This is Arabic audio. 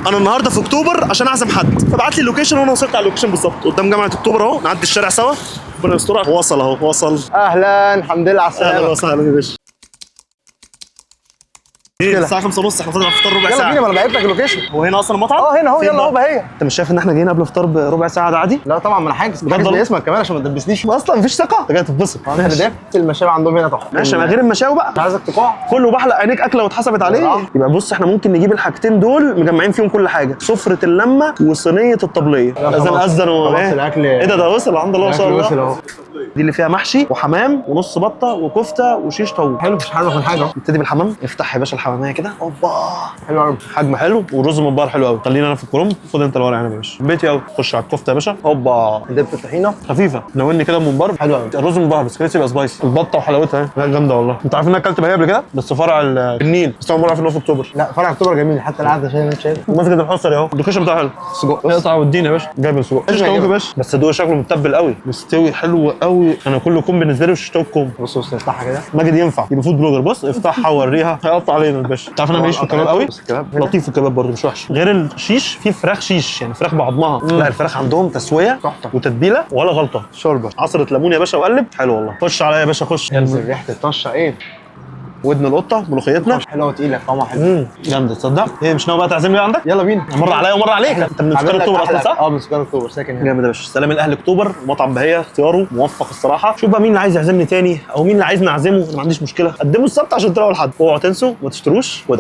انا النهارده في اكتوبر عشان اعزم حد، فبعت لي اللوكيشن وانا وصلت على اللوكيشن بالظبط قدام جامعه اكتوبر اهو. نعدي الشارع سوا، ربنا يسترها. وصل اهو، وصل. اهلا، الحمد لله على السلامه. اهلا وسهلا يا باشا. ايه الساعه 5:30، احنا المفروض نفطر ربع يلا ساعه. بينا، ما انا بعت لك اللوكيشن. هو هنا اصلا المطعم؟ اه هنا اهو، يلا اهو بهي. انت مش شايف ان احنا جايين قبل الفطار بربع ساعه ده عادي؟ لا طبعا، ما انا حاجز باسمك كمان عشان ما تدبسنيش. اصلا مفيش ثقه، انت جاي تتبسط. انا اللي دافع المشاوي عندهم هنا تحفه. ماشي، انا غير المشاوي بقى مش عايزك تقع. كله بحلق عينيك اكله واتحسبت عليه. يبقى بص، احنا ممكن نجيب الحاجتين دول مجمعين فيهم كل حاجه، سفره اللمه وصينيه الطبليه. لازم اذن خلاص الاكل. ايه ده وصل الحمد لله ما شاء الله. وصل اهو. دي اللي فيها محشي وحمام ونص بطه وكفته وشيش طاووق. حلو، مش حابب من حاجه اهو. نبتدي بالحمام. افتح يا باشا الحماميه كده، اوبا حلو قوي. حجم حلو والرز من بره حلو قوي. خلينا انا في الكرنب، خد انت الورق عنب يا باشا. بيتي قوي. خش على الكفته يا باشا، اوبا دبت الطحينه خفيفه ناولني كده من بره. حلو قوي. الرز من بره بس كده يبقى سبايسي. البطه وحلاوتها لا جامده والله. انت عارف ان انا اكلت بهي قبل كده بس فرع النيل، بس انا مره عارف ان هو في اكتوبر. لا فرع اكتوبر جميل، حتى القعده شايف ومسكت الحصري اهو، اللوكيشن بتاعه حلو. سجق اقطع واديني يا باشا. جايب السجق شيش طاووق يا باشا، بس دوق شكله متبل قوي، مستوي حلو قوي. انا كله كوم بالنسبه لي، وشيش طاووق كوم. بص افتحها كده. ماجد ينفع يبقى فود بلوجر. بص افتحها ووريها، هيقطع علينا الباشا. انت عارف انا ماليش في الكباب قوي، بس الكباب لطيف الكباب برضه مش وحش. غير الشيش في فراخ شيش، يعني فراخ بعضمها. لا الفراخ عندهم تسويه تحفه وتتبيله ولا غلطه. شوربه عصره ليمون يا باشا وقلب. حلو والله. خش عليا يا باشا، خش. انزل ريحه الطشه ايه. ودن القطه ملوخيتنا حلوه وتقيله، طعمها حلو. جامده تصدق. ايه مش ناوي بقى تعزمني عندك؟ يلا بينا. مره عليا ومره عليك. انت من سكان اكتوبر اصلا صح؟ اه من سكان اكتوبر، ساكن هنا. جامد يا باشا. سلام لاهل اكتوبر. مطعم بهيه اختياره موفق الصراحه. شوف بقى مين اللي عايز يعزمني تاني او مين اللي عايزني اعزمه، انا ما عنديش مشكله. قدموا السبت عشان تلاقوا الحد. اوعوا تنسوا ما تشتروش وادعوا.